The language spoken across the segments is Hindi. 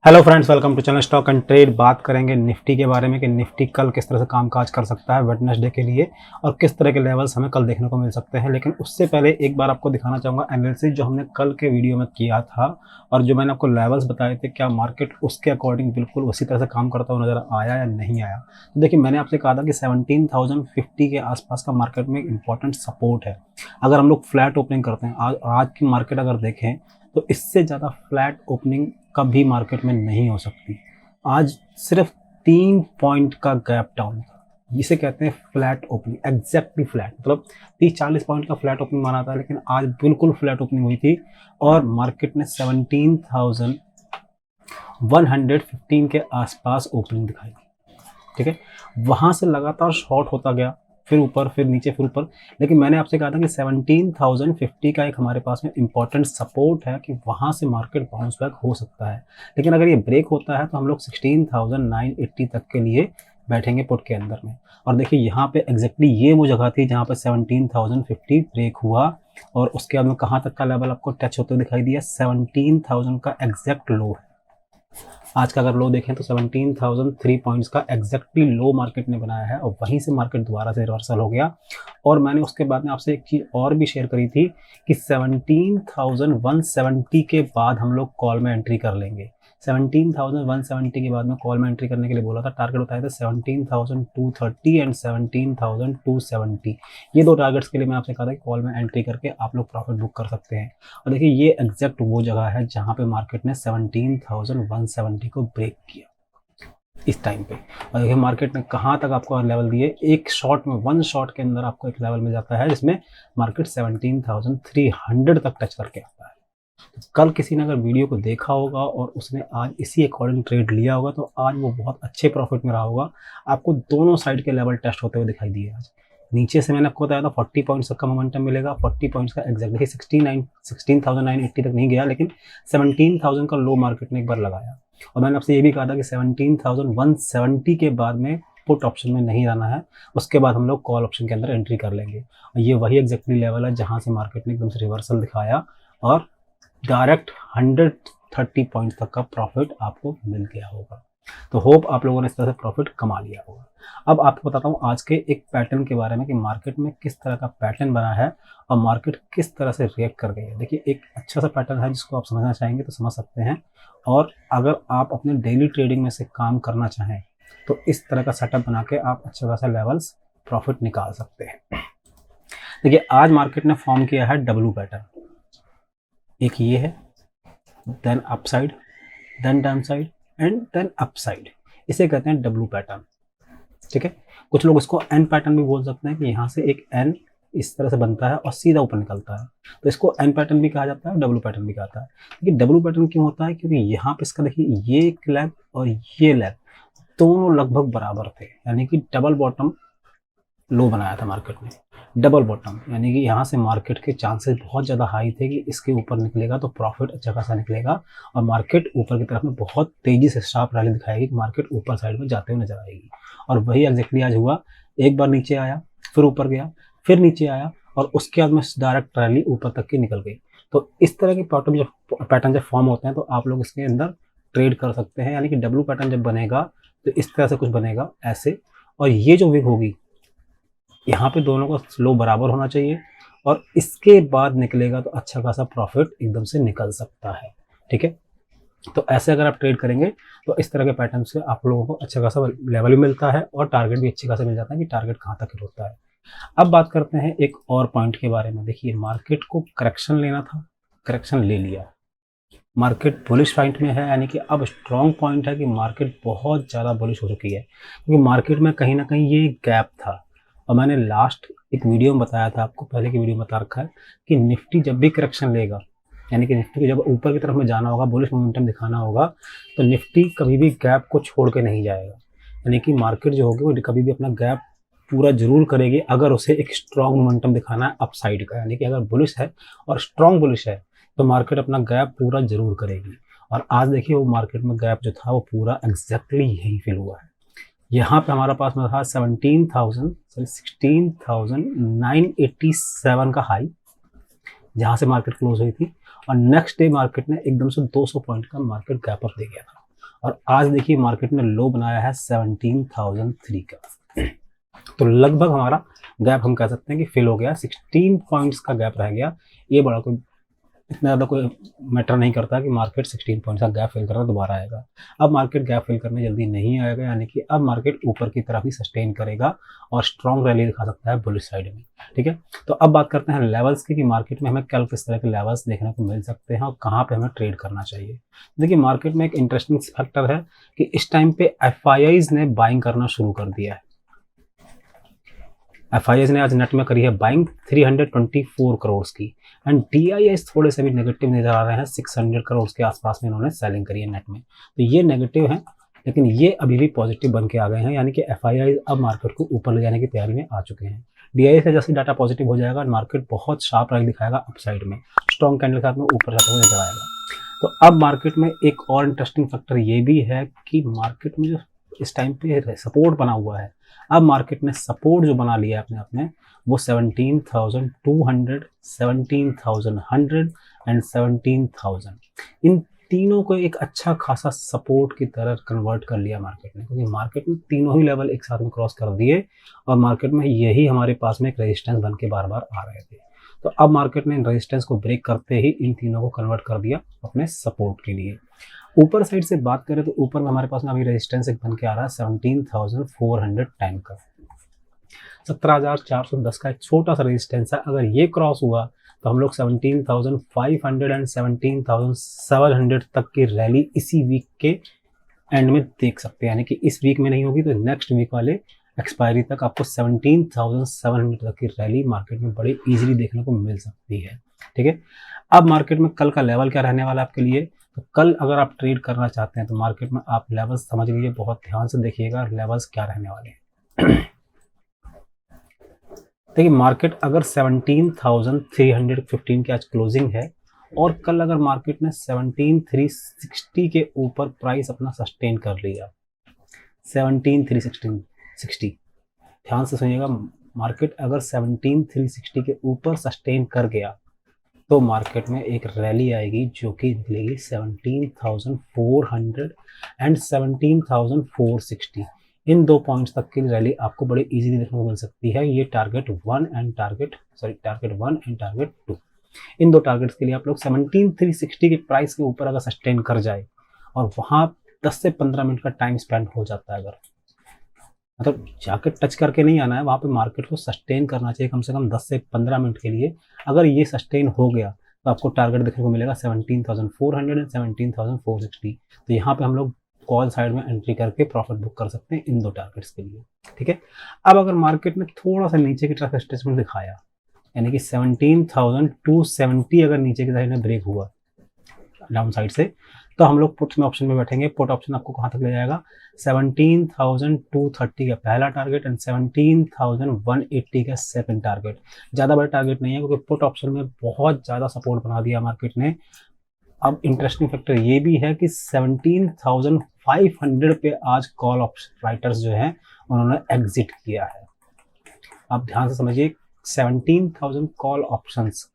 Hello friends, welcome to channel stock and trade. बात करेंगे निफ्टी के बारे में कि निफ्टी कल किस तरह से कामकाज कर सकता है वेडनेसडे के लिए और किस तरह के लेवल्स हमें कल देखने को मिल सकते हैं। लेकिन उससे पहले एक बार आपको दिखाना चाहूँगा एनालिसिस जो हमने कल के वीडियो में किया था और जो मैंने आपको लेवल्स बताए थे, क्या मार्केट उसके अकॉर्डिंग बिल्कुल उसी तरह से काम करता हुआ नजर आया या नहीं आया। तो देखिए, मैंने आपसे कहा था कि 17,050 के आसपास का मार्केट में इंपॉर्टेंट सपोर्ट है। अगर हम लोग फ्लैट ओपनिंग करते हैं, आज की मार्केट अगर देखें तो इससे ज़्यादा फ्लैट ओपनिंग कभी मार्केट में नहीं हो सकती। आज सिर्फ 3 पॉइंट का गैप डाउन था, जिसे कहते हैं फ्लैट ओपनिंग, एग्जैक्टली फ्लैट, मतलब 30-40 पॉइंट का फ्लैट ओपनिंग माना था, लेकिन आज बिल्कुल फ्लैट ओपनिंग हुई थी और मार्केट ने 17,115 के आसपास ओपनिंग दिखाई। ठीक है, वहां से लगातार शॉर्ट होता गया, फिर ऊपर, फिर नीचे, फिर ऊपर। लेकिन मैंने आपसे कहा था कि 17,050 का एक हमारे पास में इंपॉर्टेंट सपोर्ट है कि वहां से मार्केट बाउंस बैक हो सकता है। लेकिन अगर ये ब्रेक होता है तो हम लोग 16,980 तक के लिए बैठेंगे पुट के अंदर में। और देखिए, यहाँ पे एग्जैक्टली ये वो जगह थी जहाँ पे 17,050 ब्रेक हुआ और उसके बाद में कहाँ तक का लेवल आपको टच होते दिखाई दिया, 17,000 का एग्जैक्ट लो है। आज का अगर लो देखें तो 17,003 पॉइंट्स का एग्जैक्टली लो मार्केट ने बनाया है और वहीं से मार्केट दोबारा से रिवर्सल हो गया। और मैंने उसके बाद में आपसे एक चीज़ और भी शेयर करी थी कि 17,170 के बाद हम लोग कॉल में एंट्री कर लेंगे। 17,170 के बाद में कॉल में एंट्री करने के लिए बोला था। टारगेट बताया था 17,230 एंड 17,270। ये दो टारगेट्स के लिए मैं आपसे कहा था कि कॉल में एंट्री करके आप लोग प्रॉफिट बुक कर सकते हैं। और देखिए, ये एग्जैक्ट वो जगह है जहां पे मार्केट ने 17,170 को ब्रेक किया इस टाइम पे। और देखिए, मार्केट ने कहाँ तक आपको लेवल दिए, एक शॉट में, वन शॉट के अंदर आपको एक लेवल मिल जाता है जिसमें मार्केट 17,300 तक टच करके आता है। कल किसी ने अगर वीडियो को देखा होगा और उसने आज इसी अकॉर्डिंग ट्रेड लिया होगा तो आज वो बहुत अच्छे प्रॉफिट में रहा होगा। आपको दोनों साइड के लेवल टेस्ट होते हुए दिखाई दिए। आज नीचे से मैंने आपको बताया था 40 पॉइंट्स तक का मोमेंटम मिलेगा, 40 पॉइंट्स का एग्जैक्ट। देखिए, 16,980 तक नहीं गया, लेकिन 17,000 का लो मार्केट ने एक बार लगाया। और मैंने आपसे ये भी कहा था कि 17,170 के बाद में पुट ऑप्शन में नहीं रहना है, उसके बाद हम लोग कॉल ऑप्शन के अंदर एंट्री कर लेंगे। और ये वही एग्जैक्टली लेवल है जहां से मार्केट ने एकदम से रिवर्सल दिखाया और डायरेक्ट 130 पॉइंट तक का प्रॉफिट आपको मिल गया होगा। तो होप आप लोगों ने इस तरह से प्रॉफिट कमा लिया होगा। अब आपको बताता हूँ आज के एक पैटर्न के बारे में कि मार्केट में किस तरह का पैटर्न बना है और मार्केट किस तरह से रिएक्ट कर गई है। देखिए, एक अच्छा सा पैटर्न है जिसको आप समझना चाहेंगे तो समझ सकते हैं। और अगर आप अपने डेली ट्रेडिंग में से काम करना चाहें तो इस तरह का सेटअप बना के आप अच्छा खासा लेवल्स प्रॉफिट निकाल सकते हैं। देखिए, आज मार्केट ने फॉर्म किया है डब्ल्यू पैटर्न। एक ये है, then upside, then down side and then upside. इसे कहते हैं डब्ल्यू पैटर्न। ठीक है, कुछ लोग इसको एन पैटर्न भी बोल सकते हैं कि यहाँ से एक एन इस तरह से बनता है और सीधा ऊपर निकलता है, तो इसको एन पैटर्न भी कहा जाता है, डब्ल्यू पैटर्न भी कहा जाता है। देखिए, डब्ल्यू पैटर्न क्यों होता है, क्योंकि यहाँ पे इसका देखिए, ये एक लेग और ये लेग दोनों लगभग बराबर थे, यानी कि डबल बॉटम लो बनाया था मार्केट ने। डबल बॉटम यानी कि यहाँ से मार्केट के चांसेस बहुत ज़्यादा हाई थे कि इसके ऊपर निकलेगा तो प्रॉफिट अच्छा खासा निकलेगा और मार्केट ऊपर की तरफ में बहुत तेज़ी से शार्प रैली दिखाएगी, मार्केट ऊपर साइड में जाते हुए नजर आएगी। और वही एग्जैक्टली आज हुआ। एक बार नीचे आया, फिर ऊपर गया, फिर नीचे आया और उसके बाद में डायरेक्ट रैली ऊपर तक की निकल गई। तो इस तरह के पैटर्न जब फॉर्म होते हैं तो आप लोग इसके अंदर ट्रेड कर सकते हैं। यानी कि डब्ल्यू पैटर्न जब बनेगा तो इस तरह से कुछ बनेगा ऐसे, और ये जो विग होगी यहाँ पे दोनों का स्लो बराबर होना चाहिए और इसके बाद निकलेगा तो अच्छा खासा प्रॉफिट एकदम से निकल सकता है। ठीक है, तो ऐसे अगर आप ट्रेड करेंगे तो इस तरह के पैटर्न से आप लोगों को अच्छा खासा लेवल भी मिलता है और टारगेट भी अच्छी खासा मिल जाता है कि टारगेट कहाँ तक हिट होता है। अब बात करते हैं एक और पॉइंट के बारे में। देखिए, मार्केट को करेक्शन लेना था, करेक्शन ले लिया, मार्केट बुलिश पॉइंट में है, यानी कि अब स्ट्रॉन्ग पॉइंट है कि मार्केट बहुत ज़्यादा बुलिश हो चुकी है, क्योंकि मार्केट में कहीं ना कहीं ये गैप था। और मैंने लास्ट एक वीडियो में बताया था, आपको पहले की वीडियो में बता रखा है कि निफ्टी जब भी करेक्शन लेगा, यानी कि निफ्टी को जब ऊपर की तरफ में जाना होगा, बुलिश मोमेंटम दिखाना होगा, तो निफ्टी कभी भी गैप को छोड़ के नहीं जाएगा। यानी कि मार्केट जो होगी वो कभी भी अपना गैप पूरा जरूर करेगी अगर उसे एक स्ट्रॉन्ग मोमेंटम दिखाना है अपसाइड का। यानी कि अगर बुलिश है और स्ट्रॉन्ग बुलिश है तो मार्केट अपना गैप पूरा जरूर करेगी। और आज देखिए, वो मार्केट में गैप जो था वो पूरा एग्जैक्टली यही फिल हुआ है। यहाँ पे हमारा पास में था 16,987 का हाई, जहाँ से मार्केट क्लोज हुई थी, और नेक्स्ट डे मार्केट ने एकदम से 200 पॉइंट का मार्केट गैप अप दे गया था। और आज देखिए मार्केट ने लो बनाया है 17,003 का। तो लगभग हमारा गैप हम कह सकते हैं कि फिल हो गया, 16 पॉइंट्स का गैप रह गया। ये बड़ा कोई इतना ज़्यादा कोई मैटर नहीं करता कि मार्केट 16 पॉइंट्स का गैप फिल करना दोबारा आएगा। अब मार्केट गैप फिल करने जल्दी नहीं आएगा, यानी कि अब मार्केट ऊपर की तरफ ही सस्टेन करेगा और स्ट्रॉन्ग रैली दिखा सकता है बुलिश साइड में। ठीक है, तो अब बात करते हैं लेवल्स की कि मार्केट में हमें कल किस तरह के लेवल्स देखने को मिल सकते हैं और कहाँ पे हमें ट्रेड करना चाहिए। देखिए मार्केट में एक इंटरेस्टिंग फैक्टर है कि इस टाइम पे FIIs ने बाइंग करना शुरू कर दिया है। FIIs ने आज नेट में करी है बाइंग 324 करोड़ की, एंड DIIs थोड़े से भी नेगेटिव नजर आ रहे हैं, 600 करोड़ के आसपास में इन्होंने सेलिंग करी है नेट में। तो ये नेगेटिव है, लेकिन ये अभी भी पॉजिटिव बन के आ गए हैं, यानी कि FIIs अब मार्केट को ऊपर ले जाने की तैयारी में आ चुके हैं। DII से जैसे डाटा पॉजिटिव हो जाएगा मार्केट बहुत शार्प रैली दिखाएगा अपसाइड में, स्ट्रॉन्ग कैंडल के साथ में ऊपर जाते हुए नजर आएगा। तो अब मार्केट में एक और इंटरेस्टिंग फैक्टर ये भी है कि मार्केट में जो इस टाइम पे सपोर्ट बना हुआ है, अब मार्केट ने सपोर्ट जो बना लिया है अपने आप में, वो 17,200, 17,100 एंड 17,000, इन तीनों को एक अच्छा खासा सपोर्ट की तरह कन्वर्ट कर लिया मार्केट ने, क्योंकि मार्केट में तीनों ही लेवल एक साथ में क्रॉस कर दिए और मार्केट में यही हमारे पास में एक रेजिस्टेंस बन के बार बार आ रहे थे। तो अब मार्केट ने इन रेजिस्टेंस को ब्रेक करते ही इन तीनों को कन्वर्ट कर दिया अपने सपोर्ट के लिए। ऊपर साइड से बात करें तो ऊपर में हमारे पास में अभी रेजिस्टेंस एक बन के आ रहा है 17,410 का, 17,410 का एक छोटा सा रेजिस्टेंस है। अगर ये क्रॉस हुआ तो हम लोग 17,500 एंड 17,700 तक की रैली इसी वीक के एंड में देख सकते हैं, यानी कि इस वीक में नहीं होगी तो नेक्स्ट वीक वाले एक्सपायरी तक आपको 17,700 तक की रैली मार्केट में बड़े इजीली देखने को मिल सकती है। ठीक है, अब मार्केट में कल का लेवल क्या रहने वाला है आपके लिए, तो कल अगर आप ट्रेड करना चाहते हैं तो मार्केट में आप लेवल्स समझ लीजिए, बहुत ध्यान से देखिएगा लेवल्स क्या रहने वाले हैं। देखिए मार्केट अगर 17,315 की आज क्लोजिंग है और कल अगर मार्केट ने 17,360 के ऊपर प्राइस अपना सस्टेन कर लिया, 17,360, ध्यान से सुनिएगा, मार्केट अगर 17,360 के ऊपर सस्टेन कर गया तो मार्केट में एक रैली आएगी जो कि निकलेगी 17,400 एंड 17,460, इन दो पॉइंट्स तक की रैली आपको बड़े इजीली देखने को मिल सकती है। ये टारगेट 1 एंड टारगेट 2, इन दो टारगेट्स के लिए आप लोग 17,360 के प्राइस के ऊपर अगर सस्टेन कर जाए, और वहां 10 से 15 मिनट का टाइम स्पेंड हो जाता है, अगर मतलब जाकर टच करके नहीं आना है, वहाँ पे मार्केट को सस्टेन करना चाहिए कम से कम 10 से 15 मिनट के लिए। अगर ये सस्टेन हो गया तो आपको टारगेट देखने को मिलेगा 17,400 एंड 17,460। तो यहाँ पे हम लोग कॉल साइड में एंट्री करके प्रॉफिट बुक कर सकते हैं इन दो टारगेट्स के लिए। ठीक है, अब अगर मार्केट ने थोड़ा सा नीचे की तरफ स्टेटमेंट दिखाया, यानी कि 17,270 अगर नीचे की साइड में ब्रेक हुआ डाउन साइड से, तो हम लोग पुट्स में ऑप्शन में बैठेंगे। पुट ऑप्शन आपको कहाँ तक ले जाएगा, 17,230 का पहला टारगेट एंड 17,180 का सेकंड टारगेट। ज़्यादा बड़ा टारगेट नहीं है क्योंकि पुट ऑप्शन में बहुत ज़्यादा सपोर्ट बना दिया मार्केट ने। अब इंटरेस्टिंग फैक्टर ये भी है कि 17,500 पे आज कॉल ऑप्शन राइटर्स जो हैं उन्होंने एग्जिट किया है। आप ध्यान से समझिए, 17,000 कॉल ऑप्शंस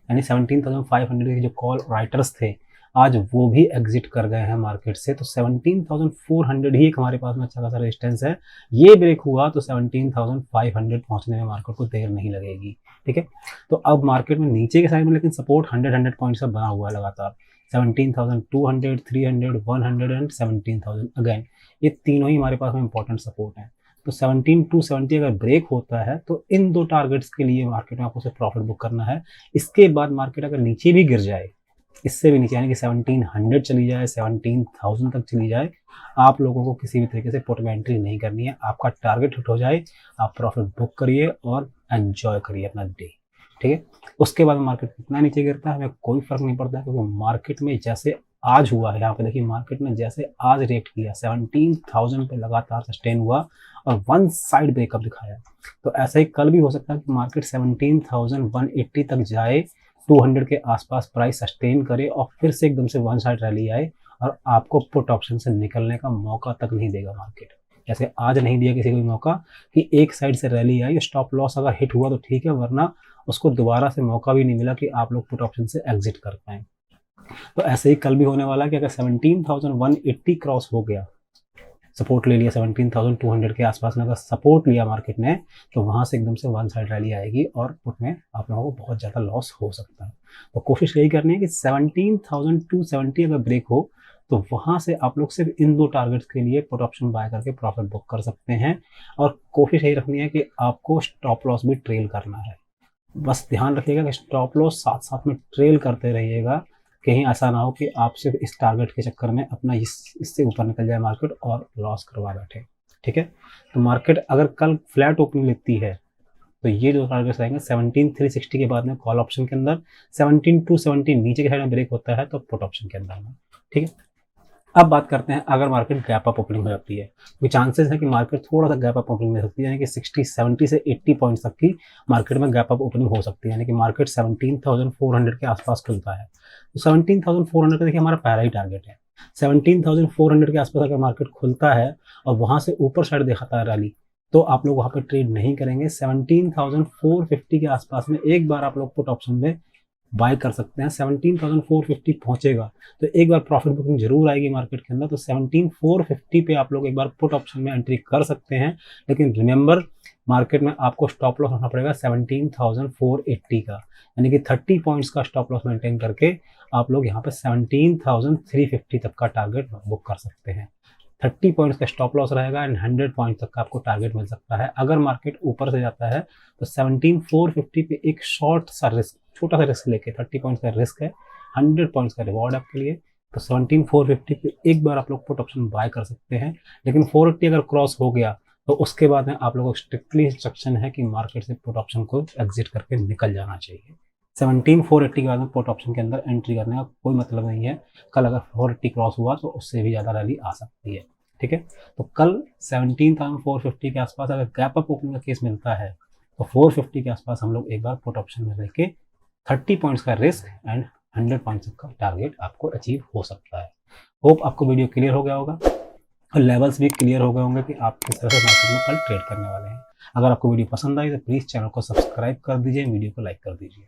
यानी 17,500 के जो कॉल राइटर्स थे आज वो भी एग्जिट कर गए हैं मार्केट से। तो 17,400 ही एक हमारे पास में अच्छा खासा रेजिस्टेंस है। ये ब्रेक हुआ तो 17,500 पहुंचने में मार्केट को देर नहीं लगेगी। ठीक है, तो अब मार्केट में नीचे के साइड में लेकिन सपोर्ट 100 पॉइंट से बना हुआ है लगातार, 17,200, 300, 100 एंड 17,000। अगेन ये तीनों ही हमारे पास में इंपॉर्टेंट सपोर्ट है। तो 17,270 अगर ब्रेक होता है तो इन दो टारगेट्स के लिए मार्केट में आपको सिर्फ प्रॉफिट बुक करना है। इसके बाद मार्केट अगर नीचे भी गिर जाए, इससे भी नीचे यानी कि 1700 चली जाए, 17,000 तक चली जाए, आप लोगों को किसी भी तरीके से पुट में एंट्री नहीं करनी है। आपका टारगेट हिट हो जाए, आप प्रॉफिट बुक करिए और एंजॉय करिए अपना डे। ठीक है, उसके बाद मार्केट कितना नीचे गिरता है हमें कोई फर्क नहीं पड़ता, क्योंकि मार्केट में जैसे आज हुआ है, यहाँ पे देखिए मार्केट ने जैसे आज रेट किया 17,000 पे लगातार सस्टेन हुआ और वन साइड ब्रेकअप दिखाया, तो ऐसा ही कल भी हो सकता है कि मार्केट 17,180 तक जाए, 200 के आसपास प्राइस सस्टेन करे और फिर से एकदम से वन साइड रैली आए और आपको पुट ऑप्शन से निकलने का मौका तक नहीं देगा मार्केट। जैसे आज नहीं दिया किसी को भी मौका कि एक साइड से रैली आई, स्टॉप लॉस अगर हिट हुआ तो ठीक है, वरना उसको दोबारा से मौका भी नहीं मिला कि आप लोग पुट ऑप्शन से एग्जिट कर पाए। तो ऐसे ही कल भी होने वाला है कि अगर 17,180 क्रॉस हो गया, सपोर्ट ले लिया 17,200 के आसपास में, अगर सपोर्ट लिया मार्केट ने, तो वहाँ से एकदम से वन साइड रैली आएगी और पुट में आप लोगों को बहुत ज़्यादा लॉस हो सकता है। तो कोशिश यही करनी है कि 17,270 अगर ब्रेक हो तो वहाँ से आप लोग सिर्फ इन 2 टारगेट्स के लिए पुट ऑप्शन बाय करके प्रॉफिट बुक कर सकते हैं। और कोशिश यही रखनी है कि आपको स्टॉप लॉस भी ट्रेल करना है। बस ध्यान रखिएगा कि स्टॉप लॉस साथ साथ में ट्रेल करते रहिएगा, कहीं ऐसा ना हो कि आप सिर्फ इस टारगेट के चक्कर में अपना इससे ऊपर निकल जाए मार्केट और लॉस करवा बैठे। ठीक है, तो मार्केट अगर कल फ्लैट ओपनिंग लेती है तो ये जो टारगेट्स रहेंगे 17,360 के बाद में कॉल ऑप्शन के अंदर, 17,270 नीचे के साइड में ब्रेक होता है तो पुट ऑप्शन के अंदर में। ठीक है, अब बात करते हैं अगर मार्केट गैप अप ओपनिंग हो जाती है, तो चांसेस है कि मार्केट थोड़ा सा गैप अप ओपनिंग ले सकती है, यानी कि 70 से 80 पॉइंट्स तक की मार्केट में गैप अप ओपनिंग हो सकती है, यानी कि मार्केट 17,400 के आसपास खुलता है। तो 17,400 का देखिए हमारा पहला ही टारगेट है। 17,400 के आसपास अगर मार्केट खुलता है और वहां से ऊपर साइड दिखाता है रैली, तो आप लोग वहां पर ट्रेड नहीं करेंगे। 17,450 के आसपास में एक बार आप लोग पुट ऑप्शन में बाय कर सकते हैं। 17,450 पहुंचेगा तो एक बार प्रॉफिट बुकिंग जरूर आएगी मार्केट के अंदर, तो 17,450 पे आप लोग एक बार पुट ऑप्शन में एंट्री कर सकते हैं। लेकिन रिमेंबर, मार्केट में आपको स्टॉप लॉस रखना पड़ेगा 17,480 का, यानी कि 30 पॉइंट्स का स्टॉप लॉस मेंटेन करके आप लोग यहाँ पे 17,350 तक का टारगेट बुक कर सकते हैं। 30 पॉइंट्स का स्टॉप लॉस रहेगा एंड 100 पॉइंट तक का आपको टारगेट मिल सकता है। अगर मार्केट ऊपर से जाता है तो 17,450 पे एक शॉर्ट सा रिस्क, छोटा सा रिस्क लेके, 30 पॉइंट्स का रिस्क है, 100 पॉइंट्स का रिवॉर्ड आपके लिए, तो 17,450 पे एक बार आप लोग पुट ऑप्शन बाय कर सकते हैं। लेकिन 480 अगर क्रॉस हो गया तो उसके बाद में आप लोगों को स्ट्रिक्टली इंस्ट्रक्शन है कि मार्केट से पुट ऑप्शन को एग्जिट करके निकल जाना चाहिए। 17,480 के बाद में पुट ऑप्शन के अंदर एंट्री करने का कोई मतलब नहीं है। कल अगर 480 क्रॉस हुआ तो उससे भी ज़्यादा रैली आ सकती है। ठीक है, तो कल 17,450 के आसपास अगर गैप अप ओपनिंग का केस मिलता है तो 450 के आसपास हम लोग एक बार पुट ऑप्शन में लेके 30 पॉइंट्स का रिस्क एंड 100 पॉइंट्स का टारगेट आपको अचीव हो सकता है। होप आपको वीडियो क्लियर हो गया होगा और लेवल्स भी क्लियर हो गए होंगे कि आप किस तरह से मार्केट में कल ट्रेड करने वाले हैं। अगर आपको वीडियो पसंद आई तो प्लीज़ चैनल को सब्सक्राइब कर दीजिए, वीडियो को लाइक कर दीजिए।